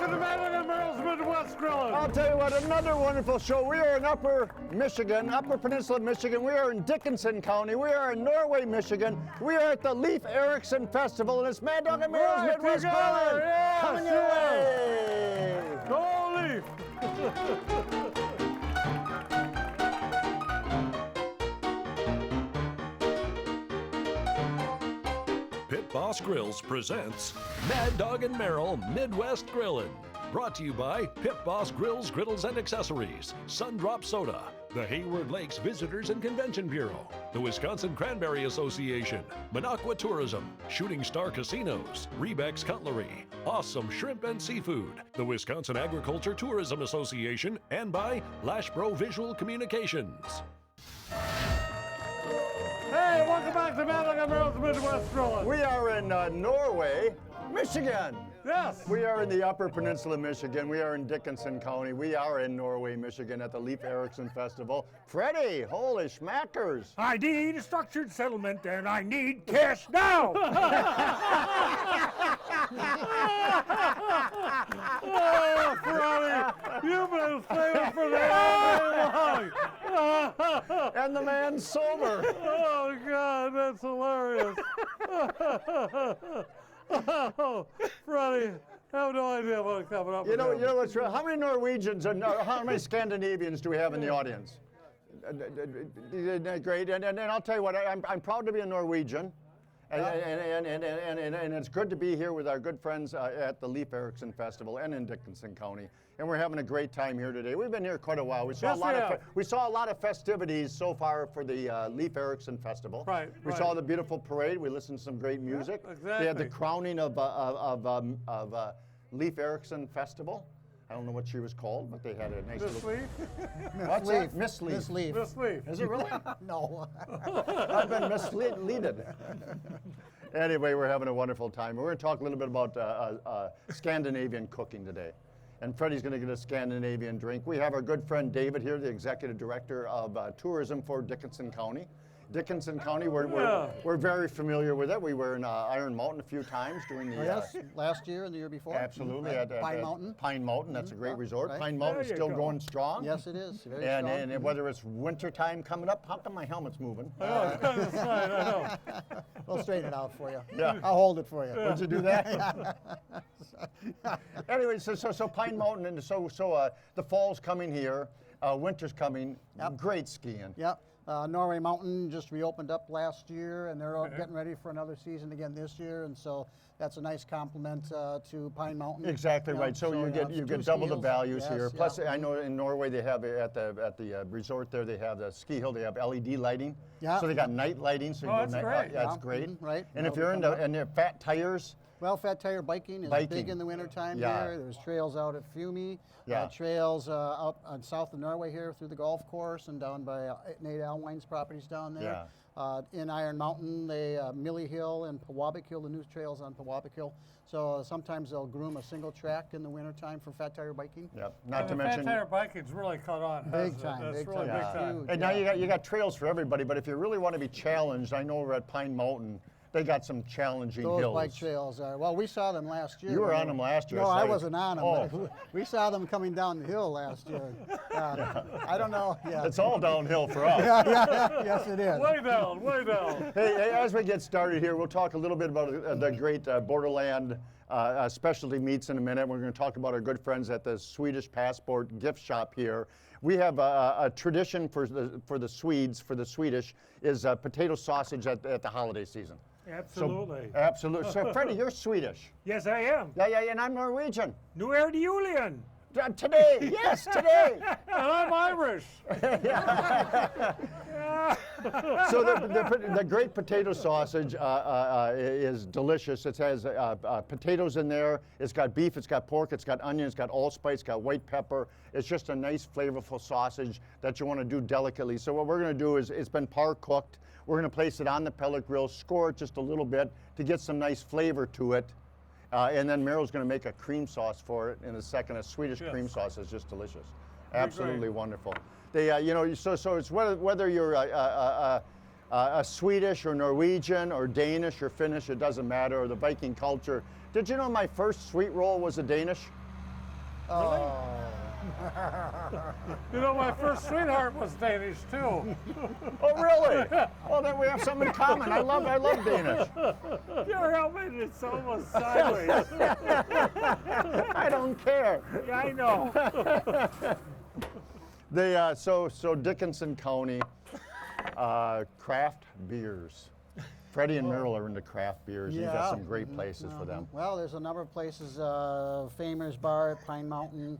Welcome to Dog Merrill's Midwest Grilling. I'll tell you what, another wonderful show. We are in Upper Michigan, Upper Peninsula, Michigan. We are in Dickinson County. We are in Norway, Michigan. We are at the Leif Erikson Festival, and it's Mad Dog and Merrill's Midwest Grilling. Yes, Coming your way. Go Leaf. Pit Boss Grills presents Mad Dog and Merrill Midwest Grillin'. Brought to you by Pit Boss Grills, Griddles, and Accessories, Sundrop Soda, the Hayward Lakes Visitors and Convention Bureau, the Wisconsin Cranberry Association, Minocqua Tourism, Shooting Star Casinos, Rebeck's Cutlery, Awesome Shrimp and Seafood, the Wisconsin Agriculture Tourism Association, and by Lashbro Visual Communications. Hey, welcome back to Mad Dog and Merrill's Midwest Grilling. We are in Norway, Michigan. Yes. We are in the Upper Peninsula, Michigan. We are in Dickinson County. We are in Norway, Michigan at the Leif Erikson Festival. Freddie, holy schmackers. I need a structured settlement and I need cash now. Oh, Freddie, you've been saving for that all day long. And the man's sober. Oh, God, that's hilarious. Oh, Freddie, I have no idea what's coming up. You know what's real? How many Norwegians and how many Scandinavians do we have in the audience? Great, and I'll tell you what, I'm proud to be a Norwegian, and it's good to be here with our good friends at the Leif Erikson Festival and in Dickinson County, and we're having a great time here today. We've been here quite a while. We saw a lot of festivities so far for the Leif Erikson Festival. Right. We saw the beautiful parade. We listened to some great music. Yeah, exactly. They had the crowning of Leif Erikson Festival. I don't know what she was called, but they had a nice Miss little... Leaf? What's that? Miss Leif. Miss Leif. Miss Leaf. Is it really? No. I've been misleaded. Anyway, we're having a wonderful time. We're going to talk a little bit about Scandinavian cooking today. And Freddie's going to get a Scandinavian drink. We have our good friend David here, the Executive Director of Tourism for Dickinson County. Dickinson County, we're very familiar with it. We were in Iron Mountain a few times during the... Yes, last year and the year before. Absolutely. At Pine Mountain. Pine Mountain, that's a great resort. Right. Pine Mountain's still going strong. Yes, it is. Very strong. And whether it's winter time coming up, how come my helmet's moving? I know, it's kind of a sign, I know. We'll straighten it out for you. Yeah. I'll hold it for you. Would you do that? Anyway, so Pine Mountain, and so the fall's coming here, winter's coming. Yep. Great skiing. Yep. Norway Mountain just reopened up last year, and they're all getting ready for another season again this year, and so that's a nice compliment to Pine Mountain. Exactly right. So you get double the values yes, here. Plus, I know in Norway they have at the resort there, they have the ski hill. They have LED lighting. Yeah. So they got night lighting. So you Oh, go that's night, great. that's great. Right. And if you're into fat tires. Well, fat tire biking is big in the wintertime here. There's trails out at Fiume, trails out on south of Norway here through the golf course and down by Nate Alwine's properties down there. Yeah. In Iron Mountain, they Millie Hill and Pewabic Hill, the new trails on Pewabic Hill. So sometimes they'll groom a single track in the wintertime for fat tire biking. Yep. Not to mention, fat tire biking's really caught on. Big time, That's big really time. big time. Huge, and now you got trails for everybody. But if you really want to be challenged, I know we're at Pine Mountain. They got some challenging Those hills. bike trails are, well, we saw them last year. You were on them last year. No, I saw you. wasn't on them. Oh. But we saw them coming down the hill last year. I don't know. Yeah. It's all downhill for us. Yes, it is. Way down, way down. Hey, as we get started here, we'll talk a little bit about the great borderland specialty meats in a minute. We're going to talk about our good friends at the Swedish Passport gift shop here. We have a tradition for the Swedes, for the Swedish, is potato sausage at the holiday season. Absolutely. So, absolutely. So, Freddie, you're Swedish. Yes, I am. Yeah, and I'm Norwegian. Nu är det Julian. Today, yes, today. And I'm Irish. So the great potato sausage is delicious. It has potatoes in there. It's got beef, it's got pork, it's got onion, it's got allspice, it's got white pepper. It's just a nice flavorful sausage that you want to do delicately. So what we're going to do is, it's been par cooked. We're going to place it on the pellet grill, score it just a little bit to get some nice flavor to it. And then Merrill's going to make a cream sauce for it in a second. A Swedish cream sauce is just delicious. Absolutely wonderful. They, so it's whether you're a Swedish or Norwegian or Danish or Finnish, it doesn't matter, or the Viking culture. Did you know my first sweet roll was a Danish? Oh. You know, my first sweetheart was Danish too. Oh, really? Well, then we have something in common. I love Danish. You're helping it's almost sideways. I don't care. Yeah, I know. They so Dickinson County, craft beers. Freddie and Merrill are into craft beers. You've got some great places for them. Well, there's a number of places. Famers Bar at Pine Mountain,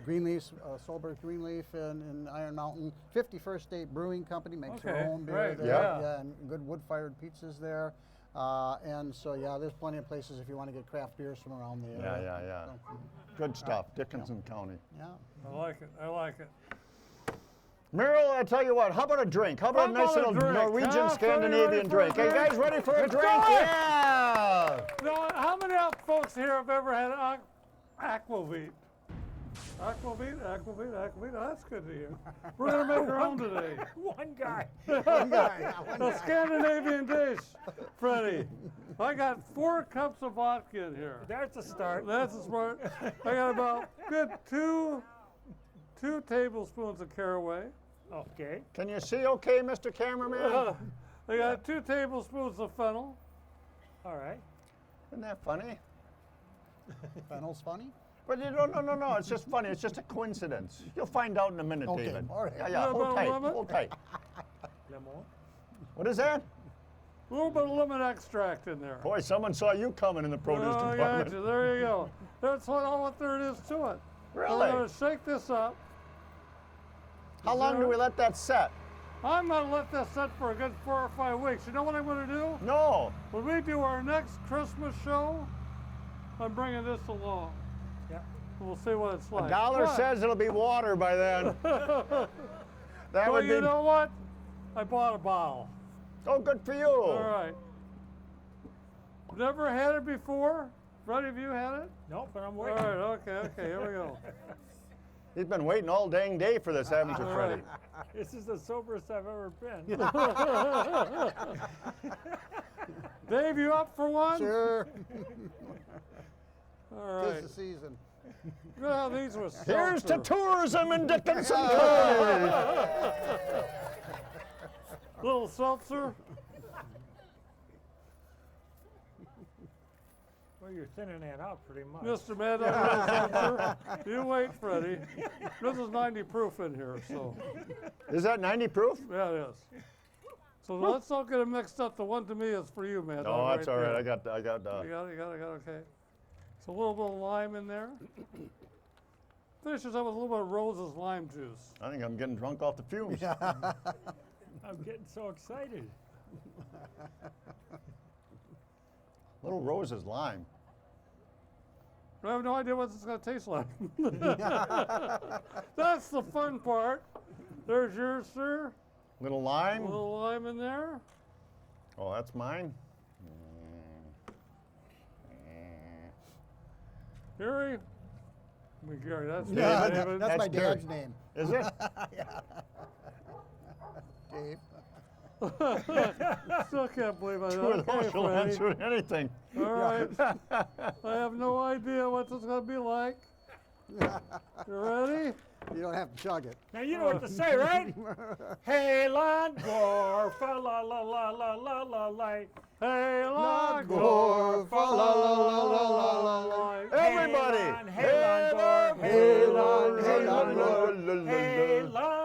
Greenleaf's, Solberg Greenleaf in Iron Mountain. 51st State Brewing Company makes their own beer right, there. yeah. And good wood-fired pizzas there. And so, yeah, there's plenty of places if you want to get craft beers from around the area. Yeah. So, Good stuff, Dickinson County. yeah. I like it. I like it. Merrill, I tell you what, how about a drink? How about a nice little drink, Norwegian huh? Scandinavian Ready for a drink? Hey, drink? guys, ready for a Let's drink? do it! Yeah! Now, how many folks here have ever had aquavit? Aquavit. Oh, that's good to hear. We're going to make our own today. One guy. One guy. A Scandinavian dish, Freddie. I got 4 cups of vodka in here. There's a start. That's a smart. I got about good two tablespoons of caraway. Okay. Can you see okay, Mr. Cameraman? I got 2 tablespoons of fennel. All right. Isn't that funny? Fennel's funny? But you don't, no, it's just funny. It's just a coincidence. You'll find out in a minute, Okay, David. all right. Yeah, What hold about tight, lemon? hold tight. Lemon. What is that? A little bit of lemon extract in there. Boy, someone saw you coming in the produce Oh, I department. got you. There you go. That's what there is to it. Really? We're going to shake this up. How long do we let that set? I'm going to let this set for a good 4 or 5 weeks. You know what I'm going to do? No. When we do our next Christmas show, I'm bringing this along. Yeah. We'll see what it's like. Dollar But- says it'll be water by then. That Well, would you be. know what? I bought a bottle. Oh, good for you. All right. Never had it before? Freddie, have you had it? Nope, but I'm All waiting. right, okay, here we go. He's been waiting all dang day for this, haven't you, All Freddie? right. This is the soberest I've ever been. Dave, you up for one? Sure. All Tis right. the season. Look how these were Here's to seltzer. tourism in Dickinson County. Little seltzer. Well, you're thinning that out pretty much. Mr. Mad Dog Seltzer. You wait, Freddie. This is 90 proof in here, so Is that 90 proof? yeah, it is. So let's not get it mixed up. The one to me is for you, Mad No, Dog. that's all right. there. I got. You got it, okay. So a little bit of lime in there. Finish this up with a little bit of Rose's lime juice. I think I'm getting drunk off the fumes. I'm getting so excited. Little Rose's lime. I have no idea what it's going to taste like. That's the fun part. There's yours, sir. Little A lime. little lime in there. Oh, that's mine. Gary. Gary, that's Yeah, David. that's my That's Gary. dad's name, Is it? Dave. Still can't believe I Two know. of those will answer anything. All right. I have no idea what this is going to be like. You ready? You don't have to chug it. Now you know what to say, right? Hey, Langor, fa la la la la la la la. Hey, Langor, fa la la la la la la. Everybody. Hey, Langor, Hey, Langor, hey, Langor, hey, Langor.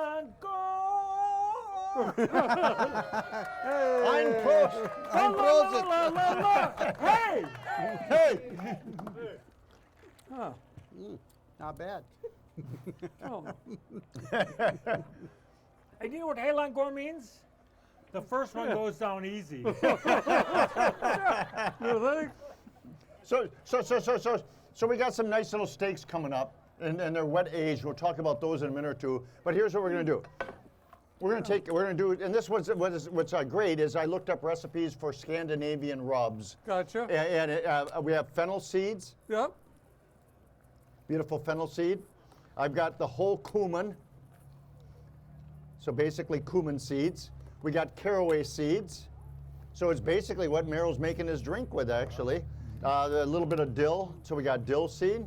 Ein Prost. Ein Prost. La, la, la. Hey! Hey. Huh. Not bad. Oh. And you know what Hey Langor means? The first one goes down easy. You think? So we got some nice little steaks coming up, and they're wet aged. We'll talk about those in a minute or two. But here's what we're gonna do. We're gonna do, and this was what's great is I looked up recipes for Scandinavian rubs, Gotcha. and we have fennel seeds, Yep. beautiful fennel seed. I've got the whole cumin, so basically cumin seeds. We got caraway seeds, so it's basically what Merrill's making his drink with actually. A little bit of dill, so we got dill seed.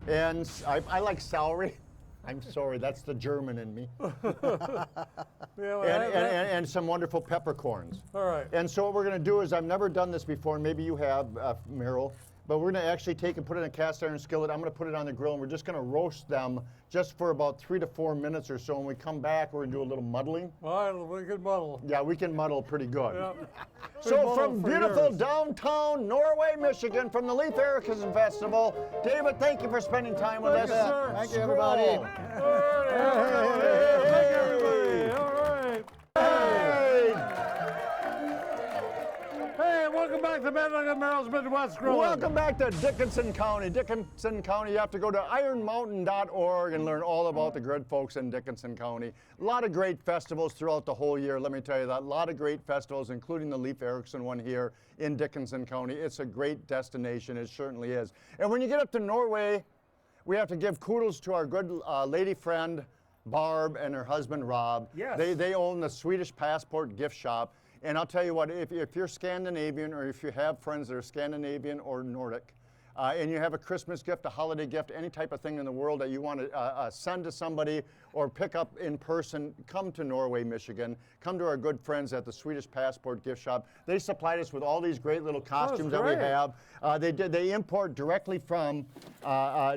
And I like celery. I'm sorry, that's the German in me. And some wonderful peppercorns. All right. And so what we're going to do is, I've never done this before, and maybe you have, Merrill, but we're going to actually take and put it in a cast iron skillet. I'm going to put it on the grill, and we're just going to roast them just for about 3 to 4 minutes or so. When we come back, we're going to do a little muddling. All right, we can muddle. Yeah, we can muddle pretty good. Yeah. So from beautiful downtown Norway, Michigan, from the Leif Erikson Festival, David, thank you for spending time with us. Thank you, sir. Thank you, everybody. All right. Thank you, everybody. All right. Hey, welcome back to Mad Dog and Merrill's Midwest Grilling. Welcome back to Dickinson County. Dickinson County, you have to go to ironmountain.org and learn all about the good folks in Dickinson County. A lot of great festivals throughout the whole year, let me tell you that. A lot of great festivals, including the Leif Erikson one here in Dickinson County. It's a great destination, it certainly is. And when you get up to Norway, we have to give kudos to our good lady friend, Barb, and her husband, Rob. Yes. They own the Swedish Passport gift shop. And I'll tell you what, if you're Scandinavian, or if you have friends that are Scandinavian or Nordic, and you have a Christmas gift, a holiday gift, any type of thing in the world that you want to send to somebody or pick up in person, come to Norway, Michigan. Come to our good friends at the Swedish Passport gift shop. They supplied us with all these great little costumes that we have. They import directly from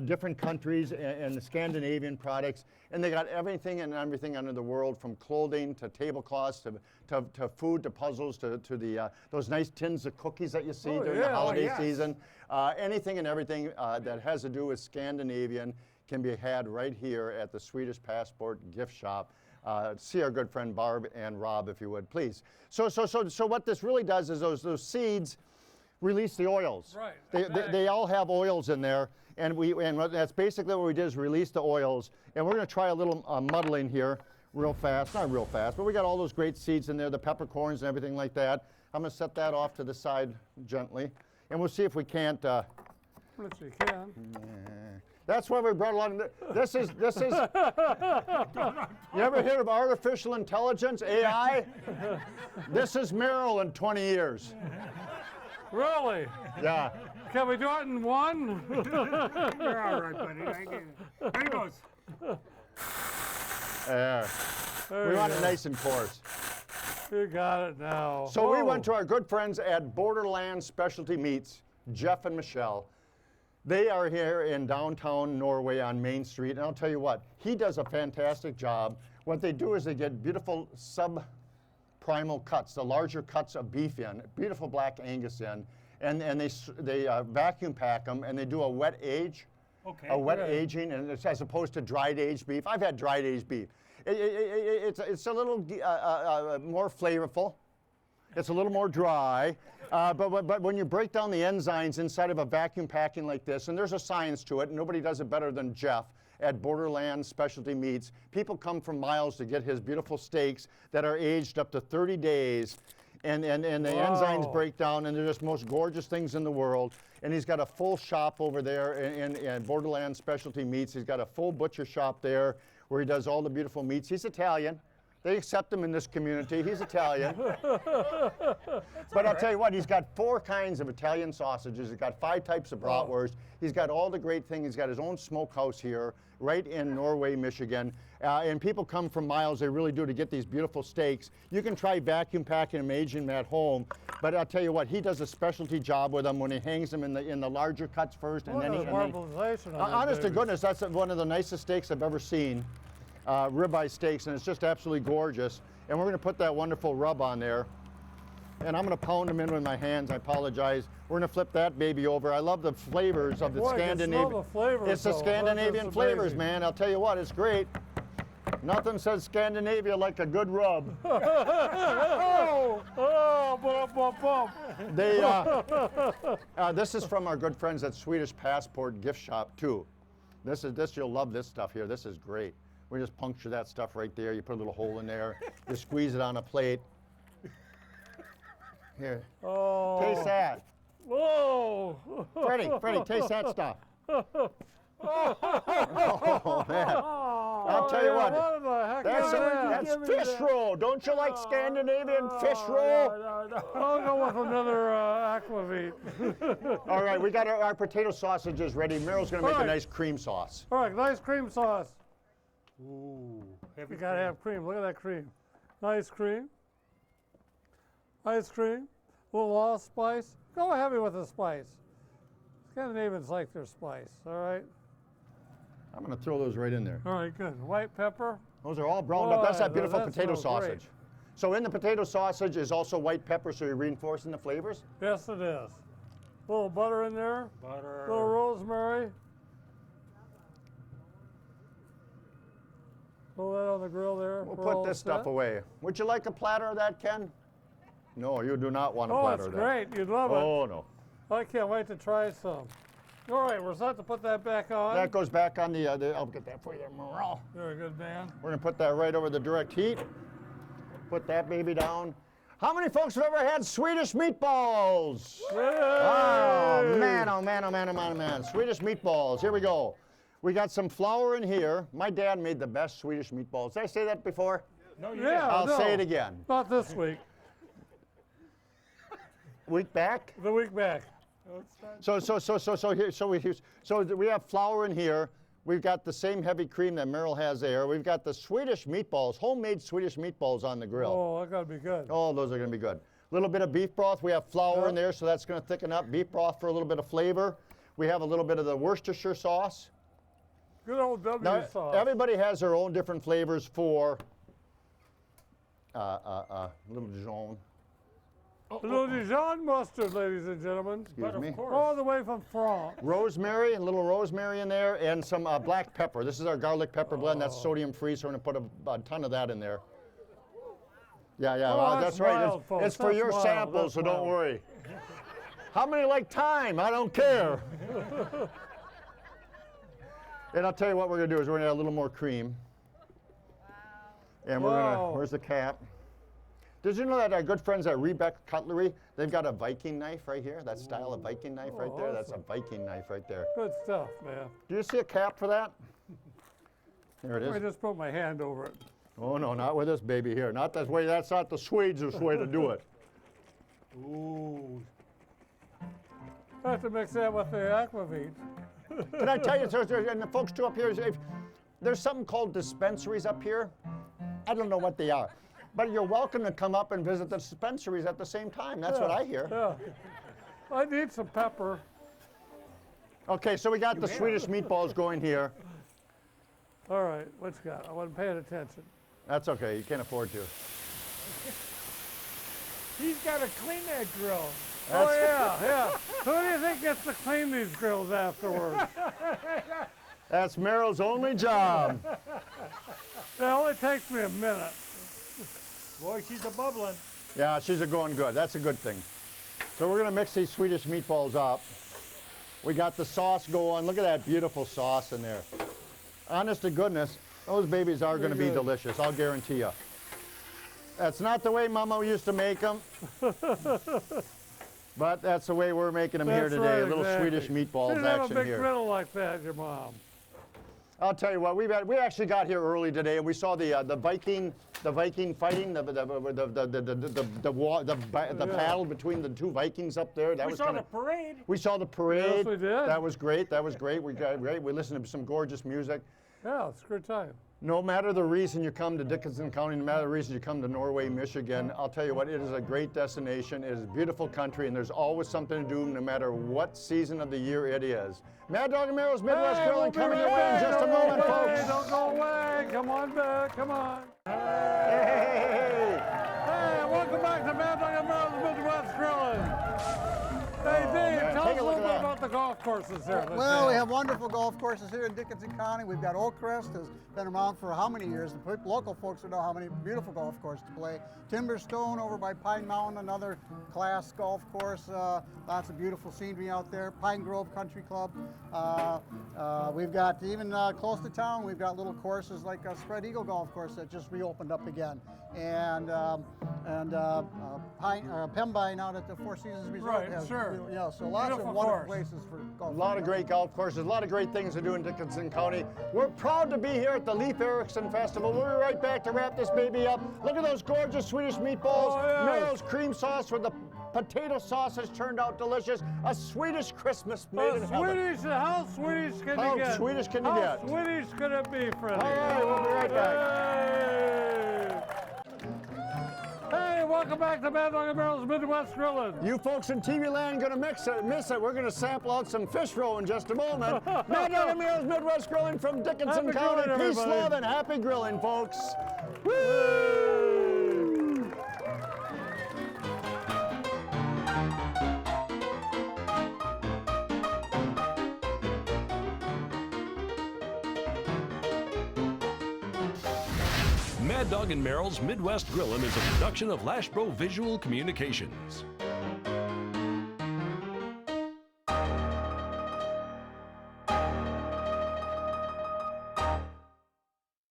different countries and the Scandinavian products. And they got everything and everything under the world, from clothing to tablecloths to food to puzzles to the those nice tins of cookies that you see during the holiday season. Anything and everything that has to do with Scandinavian can be had right here at the Swedish Passport gift shop. See our good friend Barb and Rob, if you would, please. So what this really does is those seeds release the oils. Right. They all have oils in there, and that's basically what we did, is release the oils. And we're going to try a little muddling here real fast. Not real fast, but we got all those great seeds in there, the peppercorns and everything like that. I'm going to set that off to the side gently, and we'll see if we can't. Let's see, can. That's why we brought along. This is. You ever hear of artificial intelligence, AI? This is Merrill in 20 years. Really? Yeah. Can we do it in one? You're all right, buddy. There he goes. There. We want it nice and coarse. You got it now. So we went to our good friends at Borderland Specialty Meats, Jeff and Michelle. They are here in downtown Norway on Main Street, and I'll tell you what, he does a fantastic job. What they do is they get beautiful sub-primal cuts, the larger cuts of beef in, beautiful black Angus in, and they vacuum pack them, and they do a wet age. Okay. A wet aging, and it's as opposed to dried aged beef. I've had dried aged beef. It's a little more flavorful. It's a little more dry. But when you break down the enzymes inside of a vacuum packing like this, and there's a science to it, and nobody does it better than Jeff at Borderland Specialty Meats. People come from miles to get his beautiful steaks that are aged up to 30 days. And the enzymes break down, and they're just most gorgeous things in the world. And he's got a full shop over there in Borderland Specialty Meats. He's got a full butcher shop there where he does all the beautiful meats. He's Italian. They accept him in this community. He's Italian. But I'll tell you what, he's got 4 kinds of Italian sausages. He's got 5 types of bratwurst. He's got all the great things. He's got his own smokehouse here, right in Norway, Michigan. And people come from miles, they really do, to get these beautiful steaks. You can try vacuum packing them, aging them at home. But I'll tell you what, he does a specialty job with them when he hangs them in the larger cuts first. And then honest to goodness, that's one of the nicest steaks I've ever seen. Ribeye steaks, and it's just absolutely gorgeous. And we're going to put that wonderful rub on there. And I'm going to pound them in with my hands. I apologize. We're going to flip that baby over. I love the flavors of the Scandinavian. It's the Scandinavian flavors, man. I'll tell you what, it's great. Nothing says Scandinavia like a good rub. This is from our good friends at Swedish Passport gift shop too. You'll love this stuff here. This is great. We just puncture that stuff right there. You put a little hole in there. You squeeze it on a plate. Here. Oh. Taste that. Whoa. Freddie, taste that stuff. Oh, man. I'll tell you what. What the heck That's, is that? that's fish roll. Don't you like Scandinavian fish roll? I'll go with another aquavit. All right, we got our potato sausages ready. Meryl's going to make All a right. nice cream sauce. All right, nice cream sauce. Ooh, heavy You gotta cream. have cream. Look at that cream. Nice cream. Nice cream. A little allspice. Go heavy with the spice. Scandinavians like their spice. All right. I'm going to throw those right in there. All right. Good. White pepper. Those are all browned up. That's that Boy, beautiful that potato smells sausage. great. So in the potato sausage is also white pepper, so you're reinforcing the flavors? Yes, it is. A little butter in there. Butter. A little rosemary. Throw that on the grill there. We'll We're all put this stuff set. away. Would you like a platter of that, Ken? No, you do not want a Oh, platter it's of that. great. You'd love it. Oh, no. I can't wait to try some. All right, we're set to put that back on. That goes back on the I'll get that for you, Merle. Very good, man. We're going to put that right over the direct heat. Put that baby down. How many folks have ever had Swedish meatballs? Oh, man, oh, man, oh, man, oh, man, oh, man. Swedish meatballs. Here we go. We got some flour in here. My dad made the best Swedish meatballs. Did I say that before? No, you Yeah, I'll no, say it again. Not this week. Week back? The week back. So we have flour in here. We've got the same heavy cream that Merrill has there. We've got the Swedish meatballs, homemade Swedish meatballs on the grill. Oh, that gotta be good. Oh, those are going to be good. A little bit of beef broth. We have flour in there, so that's going to thicken up. Beef broth for a little bit of flavor. We have a little bit of the Worcestershire sauce. Good old W Now, sauce. everybody has their own different flavors for little Dijon. Little Dijon mustard, ladies and gentlemen. Excuse me. of course. All the way from France. Rosemary, a little rosemary in there, and some black pepper. This is our garlic pepper blend. That's sodium free, so we're going to put a ton of that in there. Yeah, yeah, Oh, that's that's right. mild, folks. It's for That's your mild. sample, That's so don't mild. worry. How many like thyme? I don't care. And I'll tell you what we're going to do is we're going to add a little more cream. And we're going to, Wow. where's the cap? Did you know that our good friends at Rebecca Cutlery, they've got a Viking knife right here? That style of Viking knife right there? That's a Viking knife right there. Good stuff, man. Do you see a cap for that? There it I is. just put my hand over it. Oh, no, not with this baby here. Not that way. That's not the Swedes' way to do it. Ooh. I have to mix that with the aquavit. Can I tell you, and the folks too up here, there's something called dispensaries up here. I don't know what they are. But you're welcome to come up and visit the dispensaries at the same time. That's what I hear. Yeah. I need some pepper. Okay, so we got the Swedish meatballs going here. All right, what you got? I wasn't paying attention. That's okay. You can't afford to. He's got to clean that grill. Oh, yeah, yeah. Who do you think gets to clean these grills afterwards? That's Meryl's only job. It only takes me a minute. Boy, she's a bubbling. Yeah, she's going good. That's a good thing. So we're going to mix these Swedish meatballs up. We got the sauce going. Look at that beautiful sauce in there. Honest to goodness, those babies are going to be good. delicious, I'll guarantee you. That's not the way Mama used to make them. But that's the way we're making them here That's today. right, Little exactly. Swedish She meatballs didn't have a action big here. griddle like that, your mom. I'll tell you what, we actually got here early today, and we saw the Viking fighting, the battle between the two Vikings up there. That We was saw kinda, the parade. we saw the parade. Yes, we did. That was great. That was great. We got great. We listened to some gorgeous music. Yeah, it's a good time. No matter the reason you come to Dickinson County, no matter the reason you come to Norway, Michigan, I'll tell you what, it is a great destination. It is a beautiful country, and there's always something to do no matter what season of the year it is. Mad Dog and Merrill's Midwest Hey, Grilling we'll be coming your right way in back. just a Don't go moment, away, folks. Don't go away. Come on back. Come on. Hey! Hey, welcome back to Mad Dog and Merrill's Midwest Grilling. Hey, Dave, man, tell take us a a look little at bit that. about the golf courses here. Well, we have wonderful golf courses here in Dickinson County. We've got Oakcrest, has been around for how many years? The local folks would know how many beautiful golf courses to play. Timberstone over by Pine Mountain, another class golf course. Lots of beautiful scenery out there. Pine Grove Country Club. We've got even close to town, we've got little courses like Spread Eagle Golf Course that just reopened up again. And and Pembine out at the Four Seasons Resort. Right, has sure. Yeah, so lots Beautiful of wonderful course. places for golf. A lot of great golf courses, a lot of great things to do in Dickinson County. We're proud to be here at the Leif Erikson Festival. We'll be right back to wrap this baby up. Look at those gorgeous Swedish meatballs. Oh, yes. Merrill's cream sauce with the potato sauce has turned out delicious. A Swedish Christmas made in heaven. How Swedish can How you get? Swedish can you How get? Swedish can it be, Freddie? All right, we'll be right Hey, welcome back to Mad Dog Merrill's Midwest Grilling. You folks in TV land gonna miss it. We're gonna sample out some fish roll in just a moment. Mad Dog Merrill's Midwest Grilling from Dickinson Happy County. grilling, Peace, everybody. love, and happy grilling, folks. Woo! Mad Dog and Merrill's Midwest Grillin' is a production of Lashbro Visual Communications.